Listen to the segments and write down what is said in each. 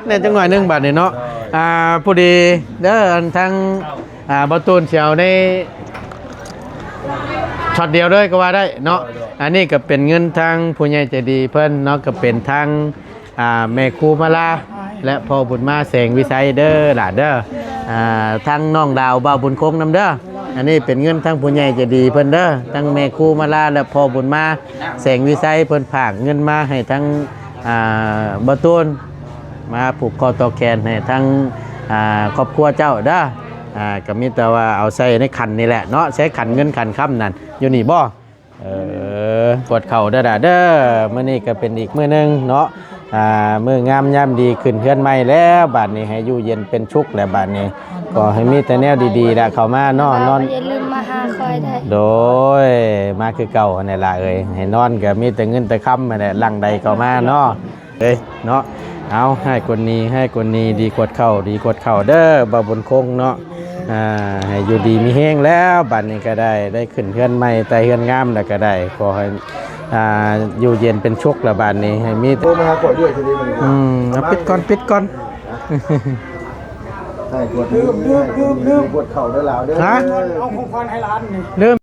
เนี่ยจังหน่อยนึงบาทนี่เนาะพอดีเด้อทางประตูนเชียวในช็อตเดียวเลยก็ว่าได้เนาะอันนี้ก็เป็นเงินทางผู้ใหญ่ใจดีเพิ่นเนาะก็เป็นทางแม่ครูมาลาและพ่อบุญมาแสงวิสัยเด้อหลานเด้อทางน้องดาวบ่าวบุญคงนำเด้ออันนี้เป็นเงินทางผู้ใหญ่ใจดีเพิ่นเด้อทั้งแม่ครูมาลาและพ่อบุญมาแสงวิสัยเพิ่นฝากเงินมาให้ทั้งประตูนมาผูกคอต่อแขนให้ทั้งครอบครัวเจ้าเด้อก็มีแต่ว่าเอาใส่ในขันนี่แหละเนาะใช้ขันเงินขันค่ำนั่นอยู่นี่บ่กดเข่าเด้อเด้อมื้อนี้ก็เป็นอีกมื้อนึงเนาะมื้องามยามดีขึ้นเฮือนใหม่แล้วบัดนี้ให้อยู่เย็นเป็นชุกแล้วบัดนี้ก็ให้มีแต่แนวดีๆแล้วเข้ามาเนาะนอนอย่าลืมมาหาคอยได้โดยมาคือเก่านี่ล่ะเอ้ยให้นอนก็มีแต่เงินแต่ค่ำนั่นแหละหลังใดเข้ามาเนาะเนาะเอาให้คนนี้ดีกดเข่าเด้อบ่บุญคงเนาะให้อยู่ดีมีแห้งแล้วบัดนี้ก็ได้ขึ้นเฮือนใหม่แต่เฮือนงามแล้วก็ได้ขอให้อยู่เย็นเป็นชุกละบัดนี้ให้มีโทรมาหาก่อนด้วยทีนี้มันปิดก่อนใช่กดลืมกดเข่าได้แล้วเด้อเอาของขวัญให้ร้านนี่ลืม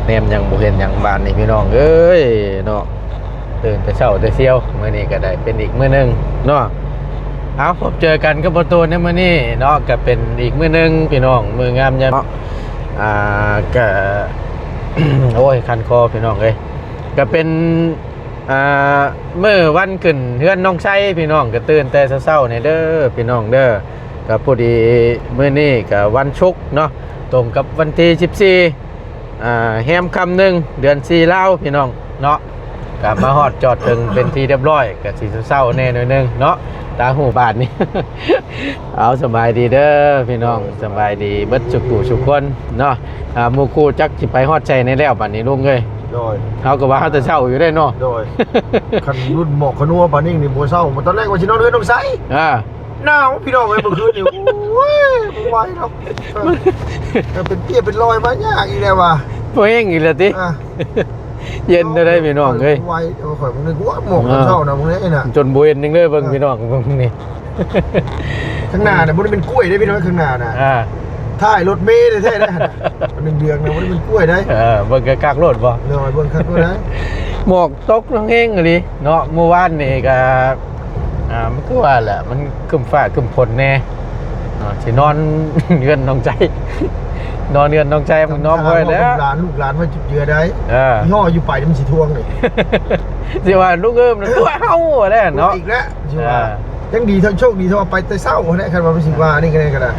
แนมยังบ่เห็นยังบานนี่พี่น้องเอ้ยเนาะตื่นแต่เช้าแต่เซียวมื้อนี้ก็ได้เป็นอีกมื้อนึงเนาะเอาพบเจอกันกับประตูในมื้อนี้เนาะก็เป็นอีกมื้อนึงพี่น้องมื้องามยามก็ โอ้ยคันคอพี่น้องเอ้ยก็เป็นมื้อวันขึ้นเฮือนน้องชัยพี่น้องก็ตื่นแต่เช้าๆนี่เด้อพี่น้องเด้อก็พอดีมื้อนี้ก็วันศุกร์เนาะตรงกับวันที่14แฮมคำหนึ่งเดือน4เล่าพี่น้องเนาะกลับมาฮอดจอดถึงเป็นที่เรียบร้อยกับสีเศร้าแน่หน่อยนึงเนาะตาหูบาดนี่ เอาสบายดีเด้อพี่น้องสบายดีเบิดสุขุสุขคนเนาะหมู่คู่จักสิไปฮอดใจในแล้วบัดนี้ลุงเอ้ยโดยเขาก็ว่าเขาจะเศร้าอยู่ได้เนาะโดยคันรุ่นหมอกขนัวปานนี้นี่บ่เศร้าตอนแรกว่าสินอนเรือนน้องไสหนาวพี่น้องเอ้ยเมื่อคืนนี่โอ้ยบ่ไหวครับเป็นเปียเป็นรอยมายากอีแล้วว่ะบ่เฮงอีแล้วติเย็นได้พี่น้องเอ้ยไหวข่อยมึงนึกว่าหมอกเศร้านะมึงนี่น่ะจนบ่เห็นนึงเด้อเบิ่งพี่น้องเบิ่งนี่ข้างหน้าน่ะบ่ได้เป็นกล้วยได้พี่น้องข้างหน้าน่ะถ่ายรถเมล์แท้ๆนะมันเดืองนะบ่ได้เป็นกล้วยได้เบิ่งกากรถบ่เนาะเบิ่งคักด้วยนะหมอกตกเฮงอีหลีเนาะเมื่อวานนี่ก็มันก็ว่าแหละมันคึมฟ้าคึมฝนแน่สินอนเงินน้องใจนอนเงินน้องใจมันนอนบ่ได้แล้วลูกหลานมาจุดเจือได้ย่ออยู่ไปมันสิทวงนี่สิว่าลูกมันตัวเฮาแล้วเนาะอีกแล้วสิว่ายังดีทั้งโชคดีทั้งไปแต่เช้าแท้คันว่าเป็นสิว่านี่ก็ได้ก็ได้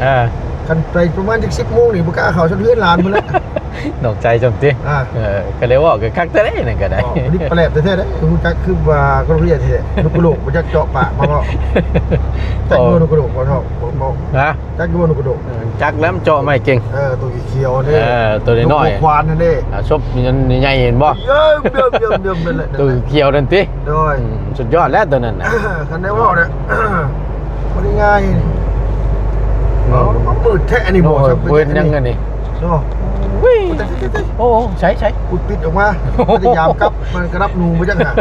คันไปประมาณ10:00 นนี่บ่กล้าเข้าชนเฮือนหลานพุ่นแล้วน้องใจจำติก็เลยว่าก็คักแต่ได้นั่นก็ได้นี่แปลกแท้ๆได้ฮู้จักคือว่าก็เรียนแท้ลูกกระโหลกบ่จักเจาะปากมาก็จักโดนลูกกระโหลกบ่เท่าบ่จักโดนลูกกระโหลกจักแล้วเจาะไม่เก่งตัวเขียวนี่ตัวน้อยควานนั่นเด้ชบมันใหญ่เห็นบ่เยิ่มนั่นแหละตัวเขียวนั่นติโดยสุดยอดแล้วตัวนั้นน่ะคันได้ว่าเนี่ยบ่ได้ง่ายนี่มันมืดแท้นี่บ่ครับเพิ่นยังกันนี่เนาะโอ้ใช้อุดปิดออกมาพยายามกลับมันกระรับนูบ่จังหะ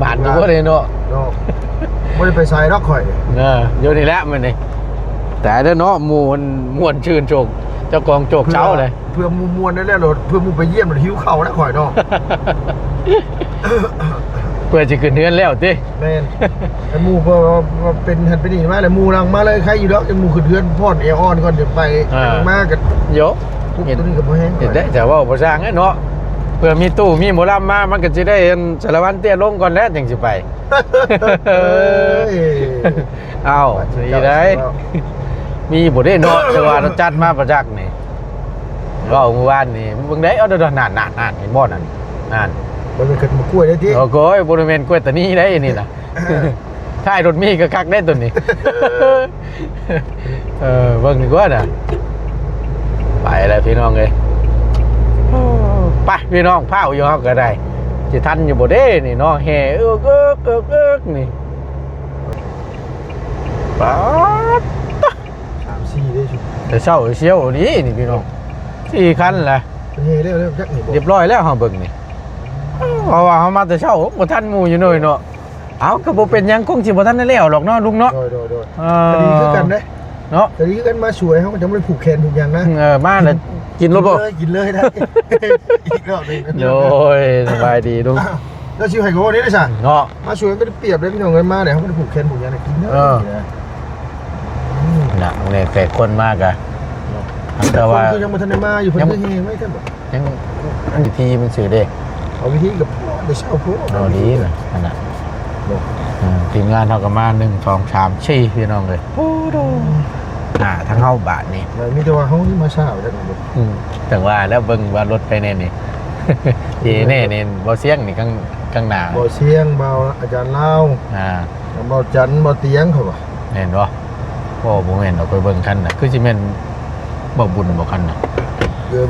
บาดบ่ได้เนาะบ่ได้ไปใส่ดอกข่อยอยู่นี่แหละมันนี่แต่เด้อเนาะหมู่มันม่วนชื่นโจกเจ้ากองโจกเช้าเลยเพื่อหมู่ม่วนได้แล้วเพื่อหมู่ไปเยี่ยมหิวข้าวแล้วข่อยเนาะเพื่อจะขึ้นเฮือนแล้วติแม่นไอ้หมู่เพิ่นเป็นหันไปนี่มาแล้วหมู่ลังมาเลยใครอยู่ดอกไอ้หมู่ขึ้นเฮือนพอดเอออนก่อนเดี๋ยวไปมากันโยเห็นตัวนี้ก็บ่แห้งเห็นได้แต่ว่าบ่สร้างไอ้เนาะเพื่อมีตู้มีหมอลำมามันก็สิได้สารวัตรเตี้ยลงก่อนแล้วจังสิไปเอาสิได้มีบ่ได้เนาะแต่ว่าเราจัดมาประจักษ์นี่ก็เมื่อวานนี่เบิ่งได้เอาดนานเห็นบ่นั่นมันเป็นขึ้นมากล้วยได้ติโอ้โหบริเวณกล้วยตานี้ได้นี่น่ะท้ายรถมีก็คักได้ตัวนี้เบิ่งดีกว่าน่ะ ไปแล้วพี่น้องเลยไปพี่น้องเผาอยู่เฮาก็ได้สิทันอยู่บ่เด้นี่เนาะแห่เอิกนี่ป๊าด 3-4ได้ชุด แต่เช้าเชียวนี่พี่น้อง4คันแหละ เฮ้เร็วๆจักนี่บ่ เรียบร้อยแล้วเฮาเบิ่งนี่เพราะว่าเฮามาแต่เช้าบ่ทันหมู่อยู่หน่อยเนาะเอาก็บ่เป็นหยังคงสิบ่ทันได้แล้วหรอกเนาะลุงเนาะ โดยคดีคือกันเด้ เนาะ คดีคือกันมาช่วยเฮาก็จะบ่ได้ผูกแขนผูกหยังนะ มาแล้วกินรถบ่ กินเลยได้อีกรอบนึง โอ้ยสบายดีลุง แล้วชิวให้โกนี่ได้ซะ เนาะ มาช่วยไม่ได้เปรียบเลยพี่น้องเงินมาเนี่ยเขาไม่ได้ผูกแขนผูกหยังกินเด้อ น่ะเนี่ยแขกคนมากอะแต่ว่า คือยังบ่ทันได้มาอยู่เพิ่นคือเฮงไว้แท้บ่ ยังอันทีมันสื่อเด้ เอาวิธีกับพ่อได้เช่าพ่อ เราดีนะอันน่ะทีมงานเท่ากับมา1 2 3 4พี่น้องเลยโอ้โหทั้งเฮาบาทนี่ แล้วมีแต่ว่าเฮานี่มาเช้าได้บ่ แต่ว่าแล้วเบิ่งว่ารถไปแน่นี่ ดีแน่นี่บ่เสียงนี่ข้างหน้า บ่เสียงเบาอาจารย์ลาว เบาจันบ่เตียงเขาว่า เห็นบ่โอ้บ่แม่นเราไปเบิ่งคันน่ะคือสิแม่นบ่บุญบ่คันน่ะ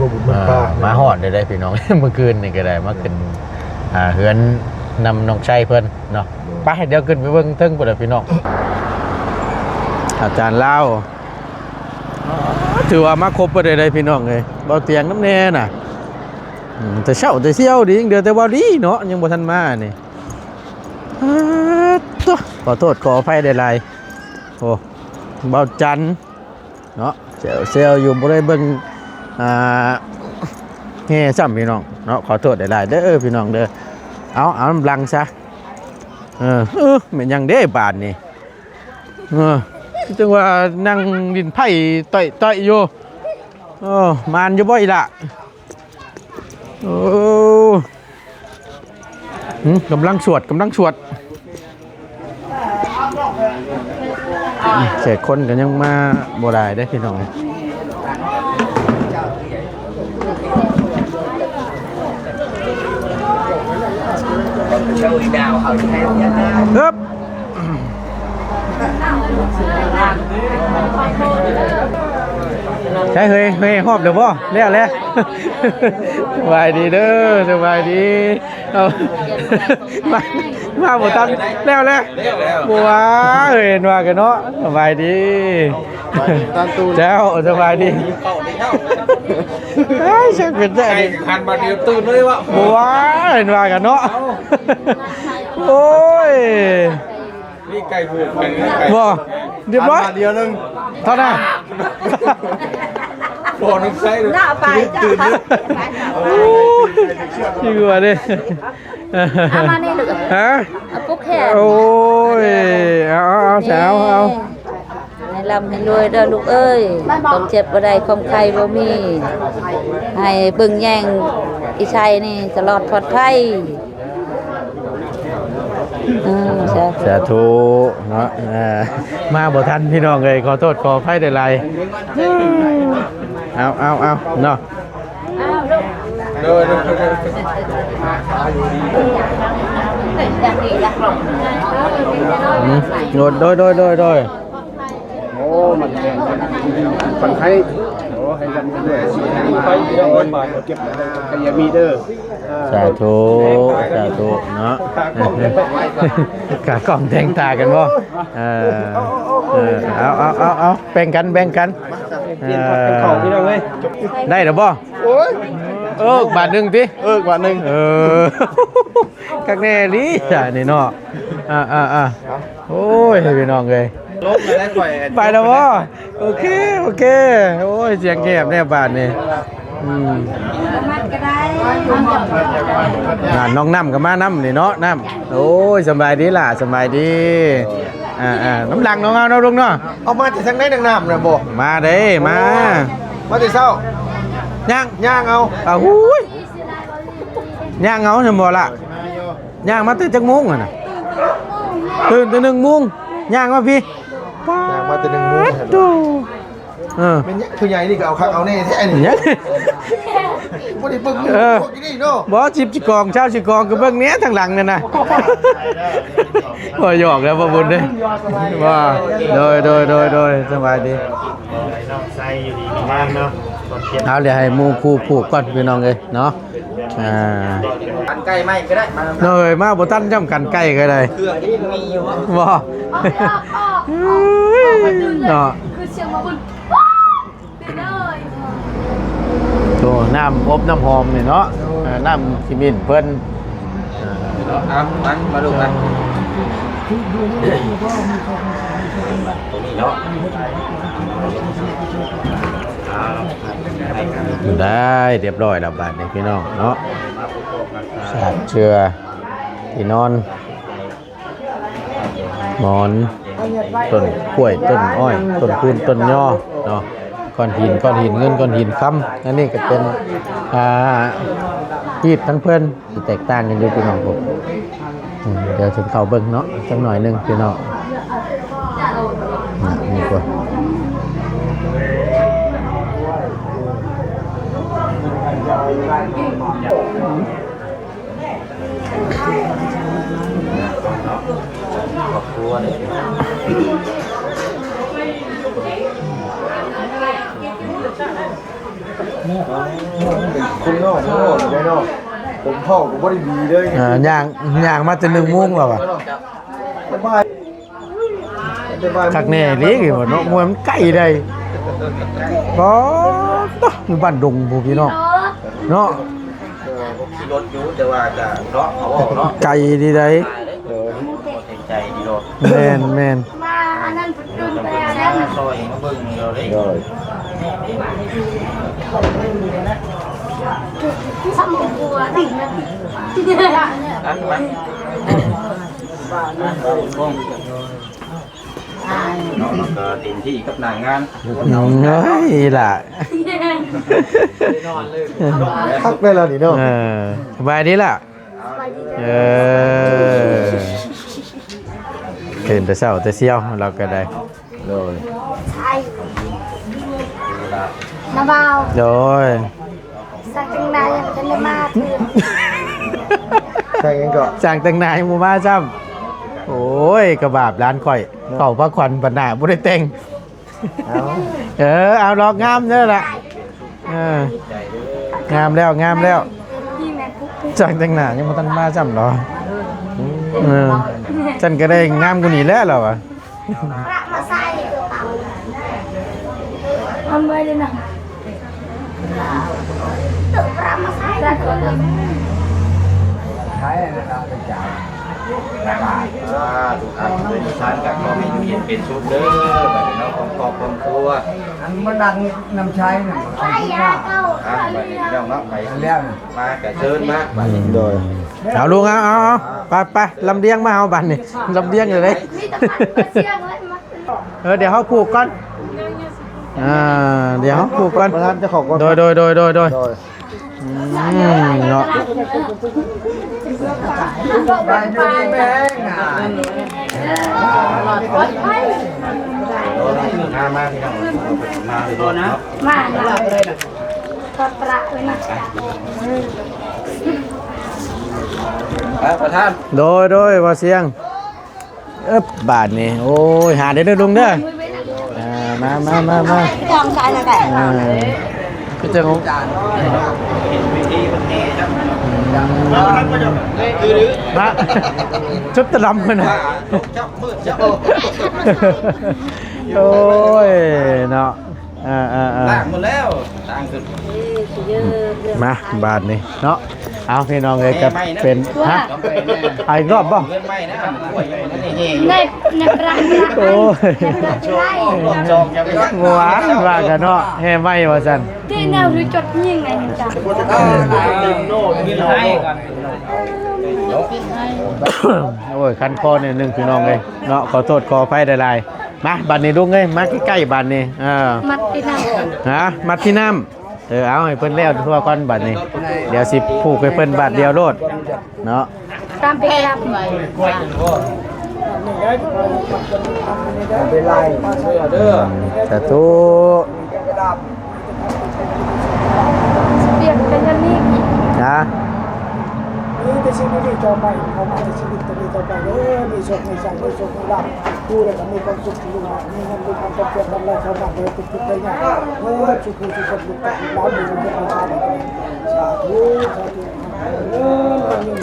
บ่บุญมันป้า มาฮอดได้พี่น้อง เมื่อคืนนี่ก็ได้มาขึ้นเฮือนนำน้องชัยเพิ่นเนาะไปเดี๋ยวขึ้นไปเบิ่งเทิงพุ่นล่ะพี่น้องอาจารย์ลาวถือว่ามาครบบ่ได้พี่น้องเอ้ยบ่เตียงน้ำแน่น่ะแต่เช้าแต่เที่ยวดีเดือแต่ว่าดีเนาะยังบ่ทันมานี่ขอโทษขออภัยได้หลายโอ้เบาจันเนาะเซลอยู่บ่ได้เบิ่งแห่ซ้ำพี่น้องเนาะขอโทษได้หลายเด้อพี่น้องเด้อเอาน้ำลังซะเหมือนยังเด้บาดนี่จังว่านั่งดินไผ่ต่อยอยู่มานอยู่บ่อีล่ะกำลังสวดเศษคนกันยังมาบ่ได้ได้พี่น้องครับ ใช่เฮ้ยหอบเดี๋ยวพ่อเรียกแล้วสบายดีเด้อสบายดีเอามาหมดตันแล้วบัวเห็นว่ากันเนาะสบายดีเจ้าสบายดีไอ้ช่างเป็นแท้ดิ คันบาเดียวตื่นเลยวะ บัวเห็นว่ากันเนาะโอ้ย นี่ไก่ผูกกันไก่ บัวเรียบร้อย เดียวนึง เท่านั้น พอนึกใช่เลย หน้าไปตื่น ชื่อว่าดิ เอามานี่หรือ ฮะ เอาปุ๊กแขน โอ้ยเอาสาวเอา ให้ลำให้รวยเด้อลูกเอ้ยความเจ็บบ่ได้ความไข้บ่มี ให้เบิ่งแย่งอีชัยนี่ตลอดปลอดภัยสาธุเนาะมาบ่ทันพี่น้องเลยขอโทษขออภัยได้หลายเอาเนาะ เดิน โดย โอ้มันแพงคนไทยโอ้ให้กันด้วยสิไปเดี๋ยวบาทเก็บก็อย่ามีเด้อ สาธุเนาะกะกล่องแทงตากันบ่เอาแบ่งกันได้หรือบ่ โอ้ย บาทหนึ่งติ กว่านึง กักแน่ลิจ้ะนี่เนาะโอ้ยพี่น้องเลย ลบมาได้ปล่อย ไปแล้วบ่โอเคโอ้ยเสียงแคบแน่บาทนี่น้องน้ำกับมาน้ำนี่เนาะน้ำโอ้ยสบายดีล่ะสบายดีน้ำลังน้องเอาเนาะลุงเนาะ เอามาจากทางไหนดังน้ำนะบ่ มาเด้มา แต่เช้า ย่าง ย่างเอา หูยย่างเอาใช่บ่ล่ะย่างมาตื่นจักโมงอ่ะนะตื่นแต่1 โมงย่างมาพี่ ย่างมาแต่1 โมง ดูเป็นยังผู้ใหญ่นี่ก็เอาคักเอาแน่แท้นี่ เนี่ย บ่ได้เบิ่งพวกนี้เนาะ บ่จิบจิกองเช้าจิกองก็เบิ่งเนี้ยทางหลังนั่นน่ะบ่หยอกแล้วบ่บุญเด้ว่าโดยสบายดี น้องไซอยู่ดีมีงานเนาะ เอาเดี๋ยวให้หมู่ครูผูกก่อนพี่น้องเอ้ยเนาะกันไก่ไหมก็ได้มา เนยมาบ่ทันย่ำกันใกล้ก็ได้ เครื่องที่มีอยู่ บ่เนาะ คือเชียงมาบุญเดี๋ยวเลย โตน้ำอบน้ำหอมนี่เนาะน้ำขี้มิ้นเพิ่น เอามาดูกันได้เรียบร้อยแล้วบาดนี้พี่น้องเนาะสาดเชือที่นอนหมอนต้นกล้วยต้นอ้อยต้นคูนต้นย่อเนาะก้อนหินเงินก้อนหินค้ำอันนี้ก็เป็นฮีดทั้งเพื่อนที่แตกต่างกันอยู่พี่น้องผมเดี๋ยวถึงเข้าเบิ่งเนาะสักหน่อยหนึงพี่น้องนี่กว่าครอบครัวเลย คุณนอกได้เนาะผมพ่อผมบ่ได้ดีเลย ย่างมาจะ1 โมงแล้วว่ะ สบายสบาย คักแน่เลี้ยงบ่เนาะมวยมันใกล้ได้บ่ต้องอยู่บ้านดงผู้พี่น้องเนาะ ขี่รถอยู่แต่ว่าจะเนาะเขาบอกเนาะ ไก่ดีได้ ใจดีรถ แม่น มาอันนั้นดุนไปอันนั้น ซอยมาเบิ่งเราได้ ทำบัวติ่งนะ นั่นไหมเนาะก็เต็มที่กับหน้างาน เฮ้ยล่ะ พักได้แล้วนี่เนาะ สบายดีล่ะเห็นแต่เช้าแต่เชี่ยวเราก็ได้ ใช่น้ำเบา โดย สักจังใดจะได้มาถือ ใช่งั้นก็ สั่งแต่งหน้าให้หมู่มาซ้ำโอ้ยกระบาบร้านข่อยเข้าพักขวัญปัญหาบ่ได้แต่งเอาลอกงามเด้อล่ะงามแล้ว ที่แม่ปุ๊บ สั่งแต่งหน้ายังบ่ทันมาซ้ำหรอฉันก็ได้งามกว่านี้แล้วเหรอวะ ประมาใส่ทำไมเลยนะตึกประมาใส่ได้ก่อนเลย ทุกท่านเป็นท่านกับขอให้อยู่เย็นเป็นสุขเด้อบัดนี้เนาะของครอบครัว อันมันดังน้ำใช้น่ะ ใส่ยาเก้า บัดนี้พี่น้องเนาะไป แล้ว มากระเชิญมาบัดนี้ โดย เอาลุงเอาไปลำเลียงมาเอาบันนี่ลำเลียงอยู่เลย มีตะพันเสียงเลยมา เดี๋ยวเขาผูกก่อนเดี๋ยวเขาผูกก่อน ประธานเจ้าของก่อน โดย โดย เนาะ ไปดูแม่งาน มาพี่น้องมาเลยเนาะ มาเลยทอดปลาเลยนะ ประธาน โดยว่าเสียงบาทนี่โอ้ยหาได้เด้อลุงเด้อมา จองใจนะไก่ ก็จะงง วิธีมันแน่จัง มาชุดตะลำกันนะ จับมือจับ โอ้ยเนาะล้างหมดแล้วล้างขึ้น มาบาทนี่เนาะเอาพี่น้องเลยกับเป็นฮะไอ้รอบบ่ เงินไม่นะป่วยยังมันนี่เฮอยู่ ในปลา โอ้ย จองยังไม่ได้ หวานว่ากันเนาะแห่ไม่ว่าซั่น ที่แนวรู้จดยิ่งไงจ้ะ กินให้ก่อน โอ้ยคันคอเนี่ยหนึงพี่น้องเลยเนาะขอโทษขออภัยหลายๆมาบัดนี้ลุงเอ้ยมาใกล้ๆบัดนี้มัดที่นั่ง มัดที่น้ำเอาให้เพิ่นแล้วทั่วก่อนบัดนี้เดี๋ยวสิผูกให้เพิ่นบาทเดียวโลดเนาะ ตามไปรับ เป็นไร เด้อ สาธุ เปลี่ยนเป็นอันนี้ นะ นี่จะชิมดิ ต่อไปเขามาในชีวิตตัวนี้ต่อไปมีโชคมีชัยมีโชคมีลาภผู้ใดก็มีความสุขที่ลูกมีเงินมีความเจริญทำอะไรเขามาเลยทุกๆได้ง่ายชุกชุกชุกร้านมีเงินมีความสาธุ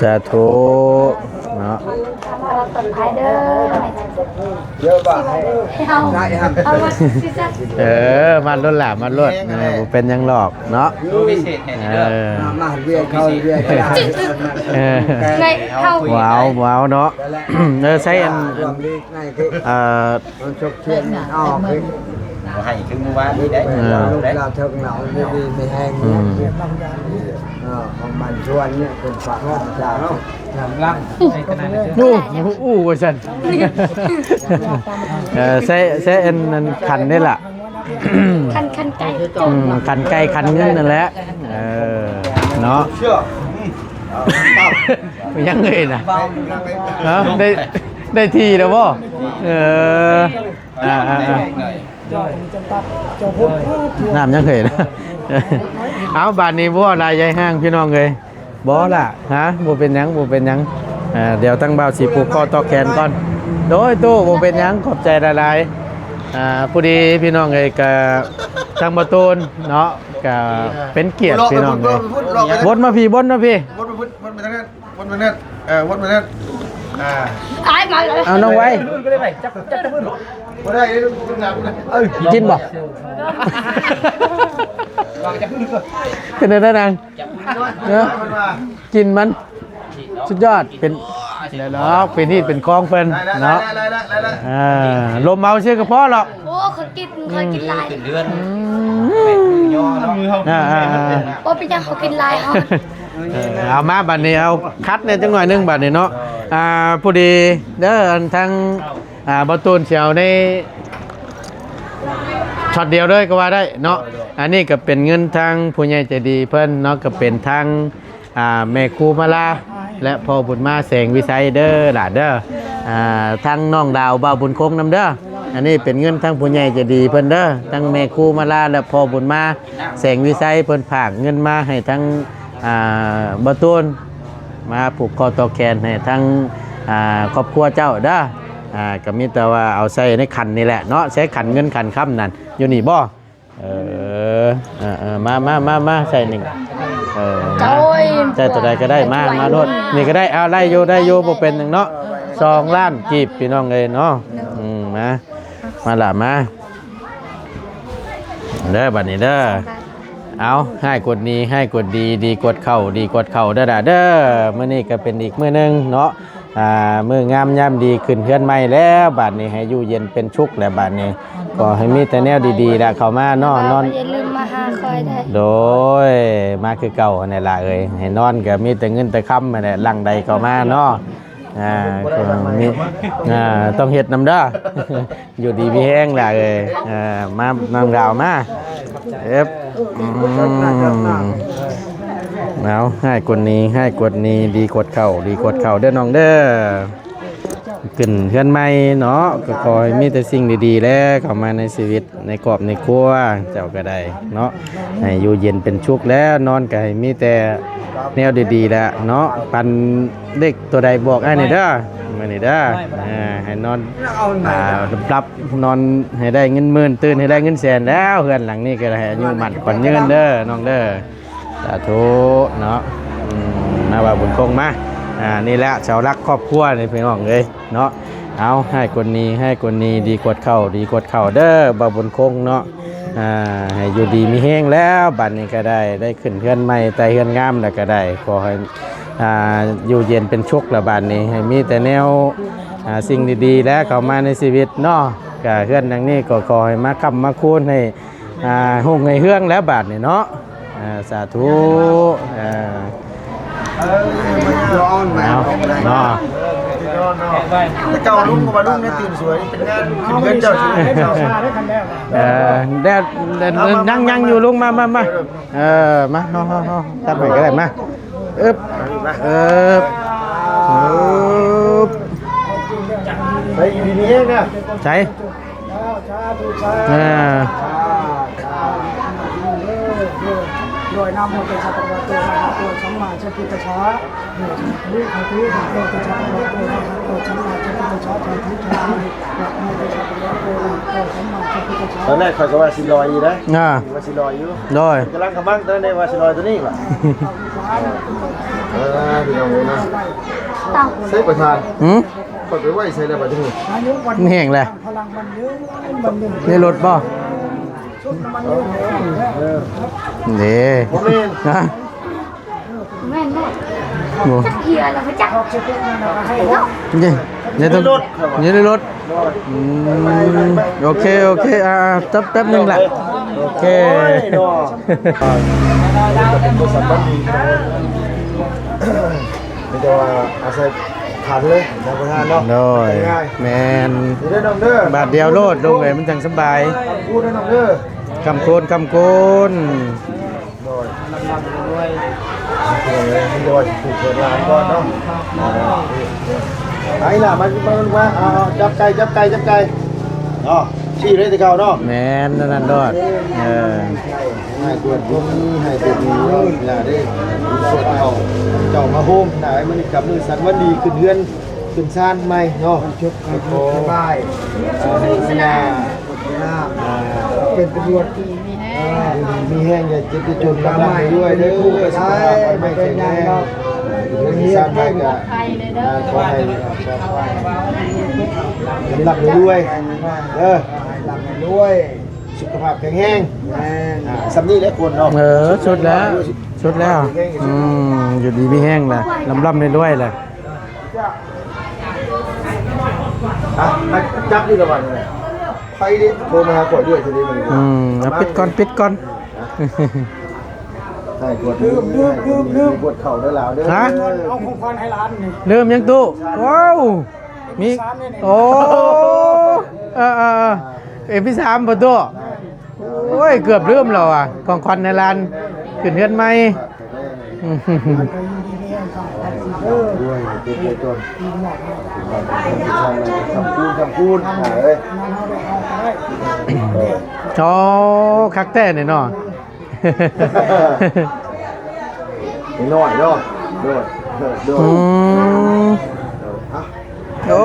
สาธุเนาะ ต้นไม้เด้อ เยอะป่ะ เอาเอามาสิจ้ะ มันลดหล่ะมันลดบ่เป็นหยังหรอกเนาะ ดูพิเศษแห่งนี้เด้อ มาเรียกเขาเรียก ไงเข้า ว้าวเนาะใช้อัน ง่ายคือ มันชกเทียนออกคือ บ่ให้ถึงเมื่อวานนี้ได้ ลูกเราเทิงเราไม่ดีไม่แห้งของมันชวนเนี่ยเป็นฝากห้องจ่าเนาะทำร่างในขณะนั้น อู้ว่าซั่นใช้อันขันนี่ล่ะ คันไก่ ขันไก่ขันเงินนั่นแหละเนาะ เชื่อ ยังไงนะได้ทีแล้วบ่น้ำยังเคยนะเอาบาทนี้บ่ลายใหญ่ห้างพี่น้องเลยบ่ล่ะฮะบ่เป็นหยังบ่เป็นหยังเดี๋ยวตั้งเบาสีผูกคอต่อแขนก่อนโดยตู้บ่เป็นหยังขอบใจหลายๆผู้ดีพี่น้องเลยก็ทางประตูนเนาะก็เป็นเกียรติพี่น้องเลยบนมาพี่บนมาพี่ วนไปทางนั้นวนไปนั่นวนไปนั่น ตายมาเลย เอาน้องไว้ บ่ได้ลูกหลาน กินบ่เป็นอะไรนางเนาะกินมันสุดยอดเป็นเนาะเป็นนี่เป็นคลองเพิ่นเนาะลมเมาเชื่อกระเพาะหรอก โอ้เคยกินลาย เป็นเดือน ย่อมือเขา โอ้เป็นยังเขากินลายเขา เอามาบัดนี้เอาคัดเนี่ยจังหน่อยนึงบัดนี้เนาะพอดีเด้อทางบอตูนเชียวในช็อตเดียวเลยก็ว่าได้เนาะอันนี้ก็เป็นเงินทางผู้ใหญ่ใจดีเพิ่นเนาะก็เป็นทางแม่ครูมาลาและพ่อบุญมาแสงวิสัยเด้อหลานเด้อทางน้องดาวบ่าวบุญคงนำเด้ออันนี้เป็นเงินทางผู้ใหญ่ใจดีเพิ่นเด้อทั้งแม่ครูมาลาและพ่อบุญมาแสงวิสัยเพิ่นฝากเงินมาให้ทั้งบอตูนมาผูกคอต่อแขนให้ทั้งครอบครัวเจ้าเด้อก็มีแต่ว่าเอาใส่ในขันนี่แหละเนาะใช้ขันเงินขันค่ำนั่นอยู่นี่บ่มาใส่หนึ่งใส่ตัวใดก็ได้มาโลดนี่ก็ได้เอาไล่โยได้โยบ่เป็นหนึ่งเนาะ2 ล้านกีบพี่น้องเลยเนาะมาล่ะมาเด้อบัดนี้เด้อเอาให้กดนี้ให้กดดีกดเข่าเด้อเด้อมื้อนี้ก็เป็นอีกมื้อนึงเนาะมื้องามยามดีขึ้นเฮือนใหม่แล้วบัดนี้ให้อยู่เย็นเป็นชุกแล้วบัดนี้ก็ให้มีแต่แนวดีๆแล้วเข้ามาเนาะนอนอย่าลืมมาหาคอยได้ โดยมาคือเก่านี่ล่ะเอ้ยให้นอนก็มีแต่เงินแต่ค่ำนั่นแหละหลังใดเข้ามาเนาะมีต้องเฮ็ดนำเด้อ อยู่ดีมีแห้งล่ะเอ้ยมาน้องดาวมาเอาให้กดนี้ดีกดเข่าเด้อน้องเด้อขึ้นเฮือนใหม่เนาะก็คอยมีแต่สิ่งดีๆแล้วเข้ามาในชีวิตในครอบในครัวเจ้าก็ได้เนาะให้อยู่เย็นเป็นชุกแล้วนอนก็ให้มีแต่แนวดีๆแล้วเนาะปันเด็กตัวใดบอกให้นี่เด้อมานี่เด้อให้นอนรับนอนให้ได้เงินหมื่นตื่นให้ได้เงินแสนแล้วเฮือนหลังนี้ก็ให้อายุมั่นขวัญยืนเด้อน้องเด้อสาธุเนาะมาว่าบุญคงมานี่แหละชาวรักครอบครัวนี่พี่น้องเลยเนาะเอาให้คนนี้ดีกดเข่าเด้อบ่าวบุญคงเนาะให้อยู่ดีมีแห้งแล้วบัดนี้ก็ได้ขึ้นเฮือนใหม่แต่เฮือนงามแล้วก็ได้ขอให้อยู่เย็นเป็นชุกละบัดนี้ให้มีแต่แนวสิ่งดีๆแล้วเข้ามาในชีวิตเนาะก็เฮือนดังนี้ก็ขอให้มาค้ำมาคูณให้ห้องให้เฮืองแล้วบัดนี้เนาะสาธุร้อนมา เนาะ เจ้าลุงมาลุงเนี่ยตื่นสวยเป็นงานเงินเจ้าชีวิตเจ้า นั่งอยู่ลุงมามาทำไปก็ได้มาไปอยู่ดีนี้นะใช่ โดยนำโมเตชะตระตัวมหาตัวสัมมาสัมพุทธัสสะโดยรู้ขอรู้โมเตชะตระตัวมหาตัวสัมมาสัมพุทธัสสะโดยรู้ขอรู้โมเตชะตระตัวมหาตัวสัมมาสัมพุทธัสสะ ตอนแรกข่อยก็ว่าสิลอยอยู่นะ ว่าสิลอยอยู่ โดย กำลังกำลังตอนนี้ว่าสิลอยตัวนี้ว่ะพี่น้องเลยนะใส่ประธาน หืม ข่อยไปไว้ใส่แล้วบัดนี้ อายุวัน แห้งเลย พลังมันเยอะมันหนึ่ง ในรถบ่ ชุดมันเยอะ เด้ ผมเล่น ฮะ แม่นบ่ โอ้ จักเฮียแล้วบ่จัก ชอบชุดนั้นนะให้ ยเนี่ยต้องอยู่ในรถอืมโอเคโอเคแป๊บนึงแหละโอเค บริษัทบ้านดีไม่ได้ว่าอาศัยขันเลยนะประธานเนาะ โดย ง่าย แมน ๆนี่ได้น้องเด้อบ าทเดียวโลดลงเลยมันจังสบาย พูดได้น้องเด้อ คำโกนคำโกน โดยมันจะว่าถูกเปิดร้านก่อนเนาะไหนล่ะมาจับไก่เนาะชี้เลยที่เก่าเนาะ แมนนั่นโลดเออ ให้ตัวนี้ให้ตัวนี้อย่าได้ส่วนเจ้ามาโฮมไหนมันกับมือสันวันดีขึ้นเฮือนขึ้นชานใหม่เนาะชุบให้โสบายให้เมียเป็นประโยชน์มีแห้งอย่าเจ็บจะจนลำบากด้วยเด้อสุขภาพไม่แข็งแรงมีชานใหม่ก็ขอให้หลับด้วยด้วยสุขภาพแข็งแรงสำนีและคนเนาะ ชุดแล้วอยู่ดีไม่แห้งเลยลำด้วยเลย จับนี่ละวันเลยไปดิโทรมาหาก่อนด้วยทีนี้มัน เอาปิดก่อน ใช่กดกดเข่าได้แล้วเด้อ ฮะ เอาของขวัญให้ร้านนี่ เริ่มยังตู้ว้าวมีโอ้เอ็มพี่3ประตูโอ้ยเกือบลืมแล้วอ่ะของควันในร้านขึ้นเฮือนใหม่ ด้วยติดจนคำพูดเอ้ย อ๋อคักแต่เนี่ยเนาะ หน่อยเนาะด้วย โอ้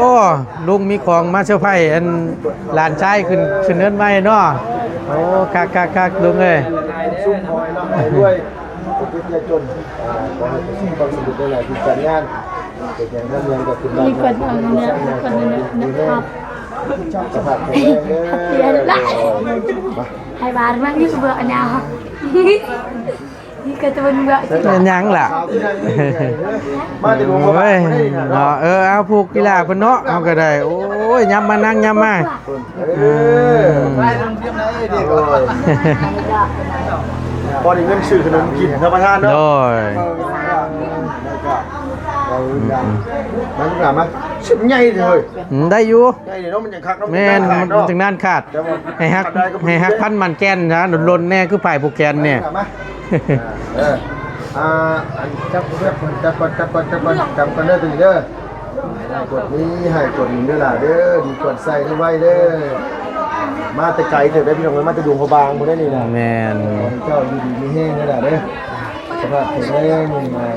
ลุงมีของมาเซอร์ไพรส์อันหลานชายขึ้นเฮือนใหม่เนาะโอ้คักลุงเอ้ย ซุ่มคอยเนาะด้วยติดจนขอให้ประสบความสำเร็จในหลายกิจการงานเกิดอย่างนั้นเมืองกับคุณบ้าน มีคนทางเนี่ยคนนึงนะครับ สภาพแข็งแรงเด้อ เฮียละให้บาดมากนี่เบื่อหนาวนี่ก็จะเป็นเบื่อ เป็นยังล่ะ มาแต่หลวงพ่อ โอ้ บ้าย น เนาะเอาผูกกีฬาเพิ่นเนาะเอาก็ได้โอ้ยย้ำมานั่งย้ำมา ไปโรงเรียนไหนเด็กเลยพอได้เงินซื้อขนมกินธรรมทานเนาะ โดย มันกลับมาชิบใหญ่เลย ได้อยู่ ใหญ่เนาะมันยังคักเนาะ แม่นมันจังนั้นขาดให้ฮักพันมันแก่นนะลนแน่คือฝ่ายผู้แกนเนี่ย จับเด้อตัวนี้เด้อกดนี้ให้กดนี้เด้อล่ะเด้อดีกดใส่ไว้เด้อมาแต่ไกลเถอะได้พี่น้องมาแต่ดวงพบางบ่ได้นี่นะ แม่น เจ้าอยู่ดีมีแห้งเด้อล่ะเด้อสภาพแข็งแรงมา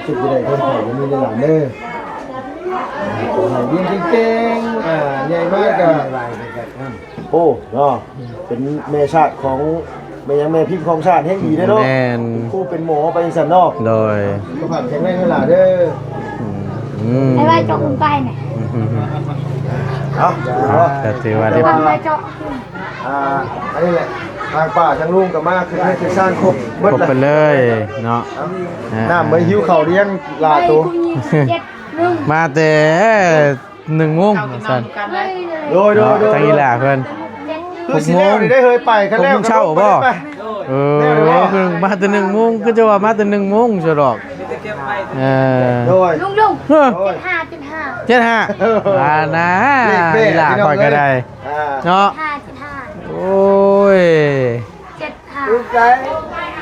คิดจะได้คนไทยมีเด้อล่ะเด้อยิงเก่งใหญ่มากก็โอ้เนาะเป็นแม่ชาติของแม่ยังแม่พิมพ์ของชาติแห่งดีเด้อเนาะ แม่น คู่เป็นหมอไปสันนอก โดย ก็ผ่านแข็งแรงเท่าไหร่เด้อ ไอ้ใบเจาะอุ้มไปเนี่ย เอาเอา ก็ถือว่าได้ ทำใบเจาะ อันนี้แหละทางป้าทางลุงกับมาคือให้คือสร้างครบ ครบไปเลยเนาะ น้ำไม่หิวเข่าเลี้ยงลา ใบ ตัว กูยิง7-1 มาแต่1 โมงสั่น โดย เนาะจังอีหล่ะเพิ่น คือสิแล้วนี่ได้เฮยไปกันแล้ว 6 โมงเช้าบ่คือมาแต่1 โมงก็จะว่ามาแต่1 โมงซะดอกโดย ลุง โดย 75 75นะ เลข อีหล่ะคอยก็ได้เนาะ 75 โอ้ย 75 ลูกใจ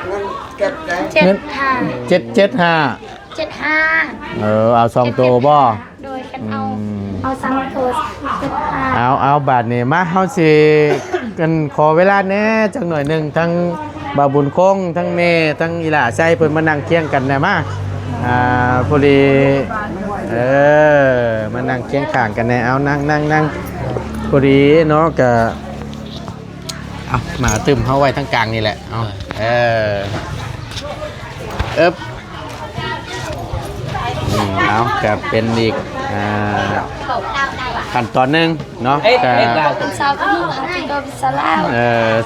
เงินเก็บใจ 75 775 75 เอา2ตัวบ่ โดยกันเอา3ตัว75 เอาบาทนี่มาเฮาสิกันขอเวลาแหน่จังหน่อยหนึงทั้ง บาวบุญคงทั้งแม่ทั้งอีหล่าใส่เพิ่นมานั่งเคียงกันแน่มาพอดีมานั่งเคียงข้างกันแน่เอานั่งพอดีเนาะก็เอามาตึมเฮาไว้ทั้งกลางนี่แหละเอาเอาก็เป็นอีกขั้นตอนหนึงเนาะก็ สาวกุมุหาติโดบิสลาม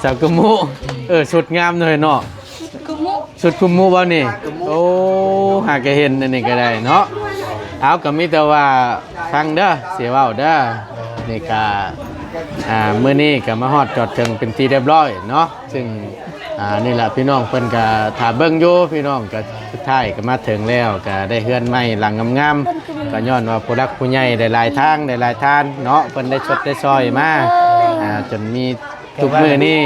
สาวกุมุชุดงามหน่อยเนาะ กุมุ ชุดกุมุบ่นี่โอ้หากจะเห็นอันนี้ก็ได้เนาะเอาก็มีแต่ว่าฟังเด้อเสียเว้าเด้อนี่ก็มื้อนี้ก็มาฮอดจอดถึงเป็นที่เรียบร้อยเนาะซึ่งนี่แหละพี่น้องเพิ่นก็ถ้าเบิ่งอยู่พี่น้องก็สุดท้ายก็มาถึงแล้วก็ได้เฮือนใหม่หลังงามๆก็ย้อนว่าผู้รักผู้ใหญ่ได้หลายทางได้หลายทานเนาะเพิ่นได้ชดได้ซอยมาจนมีทุกมื้อนี้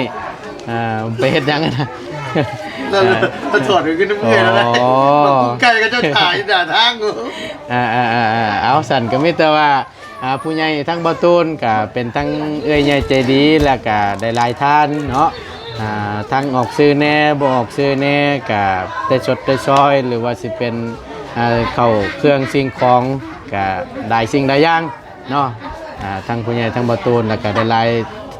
ไปเฮ็ดหยังนะ นั่นถอดขึ้นน้ำเมื่อยแล้วนะไก่ก็จะถ่ายด่าทางกูเอาสั่นก็มีแต่ว่าผู้ใหญ่ทั้งบ่ตูนก็เป็นทั้งเอื้อยใหญ่ใจดีแล้วก็ได้หลายท่านเนาะทั้งออกซื้อแน่บ่ออกซื้อแน่ก็ได้ชดได้ซอยหรือว่าสิเป็นเข้าเครื่องสิ่งของก็ได้สิ่งได้อย่างเนาะทั้งผู้ใหญ่ทั้งบ่ตูนแล้วก็ได้หลาย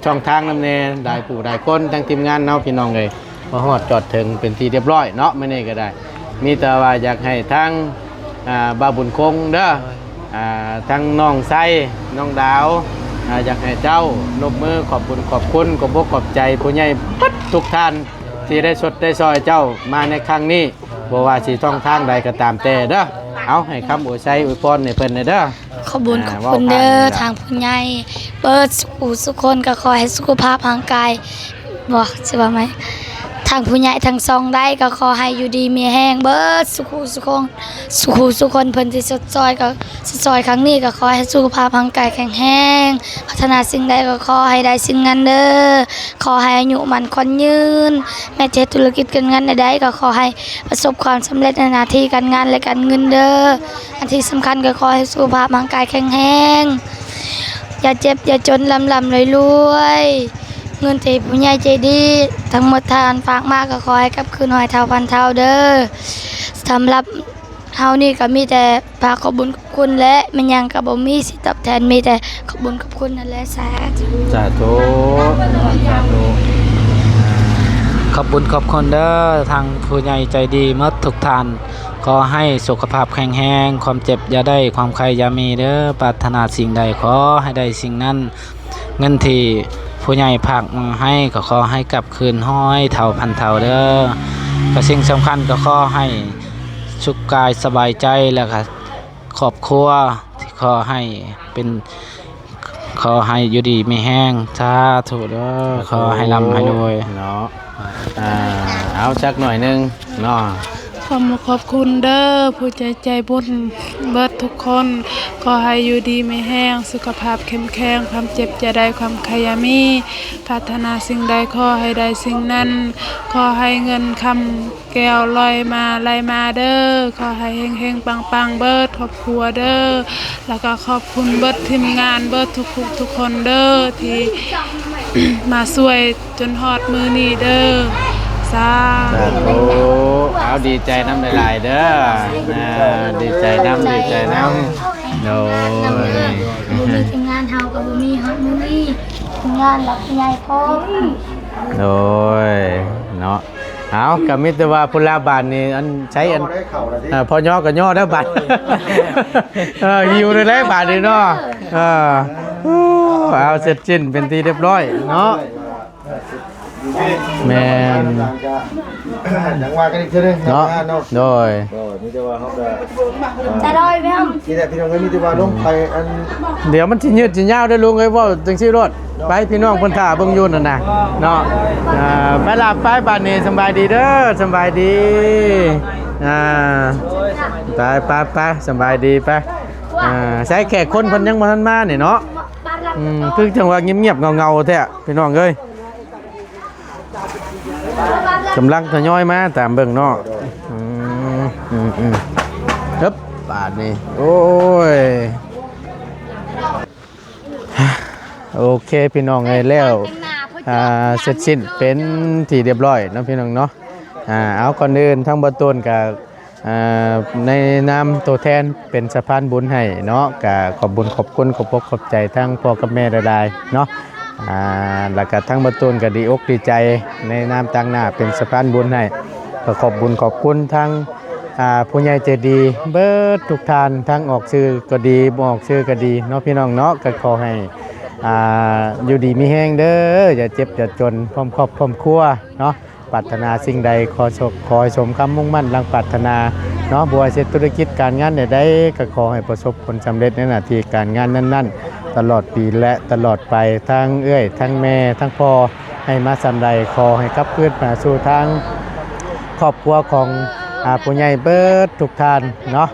ช่องทางนำแน่ได้ผู้ได้คนทั้งทีมงานเนาะพี่น้องเอ้ยพอฮอดจอดถึงเป็นที่เรียบร้อยเนาะมื้อนี้ก็ได้มีแต่ว่าอยากให้ทั้งบ่าวบุญคงเด้อทั้งน้องไส้น้องดาวอยากให้เจ้านบมือขอบคุณขอบใจผู้ใหญ่ทุกท่านที่ได้ชดได้ซอยเจ้ามาในครั้งนี้บ่ว่าสิท่องทางใดก็ตามแต่เด้อเอาให้คำอวยชัยอวยพรให้เพิ่นเด้อขอบคุณเด้อทางผู้ใหญ่เปิดสุขคนก็ขอให้สุขภาพร่างกายบอกสิว่าไหมทางผู้ใหญ่ทางซองได้ก็ขอให้อยู่ดีมีแห้งเบิดสุขคนเพิ่นที่สดซอยก็สดซอยครั้งนี้ก็ขอให้สุขภาพร่างกายแข็งแรงพัฒนาสิ่งใดก็ขอให้ได้สิ่งนั้นเด้อขอให้อายุมันคนยืนแม้จะธุรกิจการงานใดๆก็ขอให้ประสบความสำเร็จในหน้าที่การงานและการเงินเด้ออันที่สำคัญก็ขอให้สุขภาพร่างกายแข็งแรงอย่าเจ็บอย่าจนลำรวยเงินที่ผู้ใหญ่ใจดีทั้งหมดทานฝากมากก็ขอให้กลับคืนหอยเท่าพันเท่าเด้อสำหรับเฮานี่ก็มีแต่ฝากขอบคุณและมันยังก็บ่มีสิตอบแทนมีแต่ขอบคุณนั่นแหละสาธุ ขอบคุณเด้อทางผู้ใหญ่ใจดีหมดทุกท่านขอให้สุขภาพแข็งแรงความเจ็บอย่าได้ความใครอย่ามีเด้อปรารถนาสิ่งใดขอให้ได้สิ่งนั้นเงินที่ผู้ใหญ่ฝากมาให้ก็ขอให้กลับคืนห้อยเท่าพันเท่าเด้อก็สิ่งสำคัญก็ขอให้สุขกายสบายใจแล้วก็ครอบครัวที่ขอให้อยู่ดีมีแห้งสาธุเด้อขอให้ร่ำให้รวยเนาะเอาสักหน่อยนึงเนาะ ขอบคุณเด้อผู้ใจบุญเบิดทุกคนขอให้อยู่ดีไม่แห้งสุขภาพเข้มแข็งความเจ็บจะได้ความขยามีพัฒนาสิ่งใดขอให้ได้สิ่งนั้นขอให้เงินคำแก้วลอยมาไหลมาเด้อขอให้เฮงๆปังๆเบิดครอบครัวเด้อแล้วก็ขอบคุณเบิดทีมงานเบิดทุกคนเด้อที่ มาช่วยจนฮอดมือนี้เด้อสาธุเอาดีใจน้ำลายเด้อดีใจน้ำโดย มีทีมงานเฮากับบ่มีฮอดมื้อนี้ทีมงานรับใหญ่พร้อมโดยเนาะเอากับมิตรว่าพุลาบานนี่อันใช้อันพอย่อกับย่อได้บาทหิวเลยได้บาทนี่เนาะเอาเสร็จสิ้นเป็นที่เรียบร้อยเนาะแม่นอย่างว่ากันอีกทีนึง เนาะโดยมีแต่ว่าเขาจะ จะได้ไหมครับมีแต่พี่น้องมีแต่ว่าลงไปอันเดี๋ยวมันสิยืดสิยาวได้ลุงเอ้ยว่าจังซี่รถไปพี่น้องเพิ่นท่าเบิ่งอยู่นั่นน่ะเนาะไปลาไปบ้านนี้สบายดีเด้อสบายดีไปสบายดีไปใช้แขกคนเพิ่นยังบ่ทันมานี่เนาะคือจังว่าเงียบๆเงาๆแท้พี่น้องเอ้ยกำลังทยอยมาตามเบิ่งเนาะครับบาทนี่โอ้ยโอเคพี่น้องไงแล้ว เสร็จสิ้นเป็นที่เรียบร้อยเนาะพี่น้องเนาะเอาก่อนอื่นทั้งบ่ต้นกับในนามตัวแทนเป็นสะพานบุญให้เนาะก็ขอบบุญขอบคุณขอบอกขอบใจทั้งพ่อกับแม่หลายๆเนาะแล้วก็ทั้งบ่ต้นก็ดีอกดีใจในนามต่างหน้าเป็นสะพานบุญให้ก็ขอบบุญขอบคุณทั้งผู้ใหญ่ใจดีเบิดทุกท่านทั้งออกชื่อก็ดีบ่ออกชื่อก็ดีเนาะพี่น้องเนาะก็ขอให้อยู่ดีมีแห้งเด้ออย่าเจ็บอย่าจนพร้อมครอบพร้อมครัวเนาะปรารถนาสิ่งใดขอให้สมคำมุ่งมั่นดังปรารถนาเนาะบัวเสร็จธุรกิจการงานใดๆก็ขอให้ประสบผลสำเร็จในหน้าที่การงานนั้นๆตลอดปีและตลอดไปทั้งเอื้อยทั้งแม่ทั้งพ่อให้มาสำใดขอให้กลับคืนมาสู่ทางครอบครัวของผู้ใหญ่เบิดทุกท่านเนาะ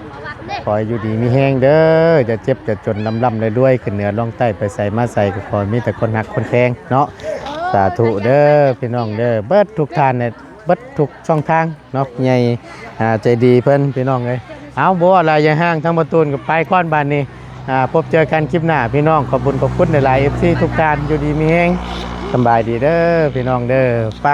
ขอให้อยู่ดีมีแห้งเด้อจะเจ็บจะจนลำเลยด้วยขึ้นเหนือล่องใต้ไปใส่มาใส่ก็ขอมีแต่คนหักคนแพงเนาะสาธุเด้อพี่น้องเด้อเบิดทุกท่านเนี่ยเบิดทุกช่องทางเนาะใหญ่ใจดีเพิ่นพี่น้องเลยเอาบ่อะไรอย่าห้างทั้งประตูนกับไปก้อนบานนี้พบเจอกันคลิปหน้าพี่น้องขอบคุณในไลน์ FC ทุกท่านอยู่ดีมีแห้งสบายดีเด้อพี่น้องเด้อไป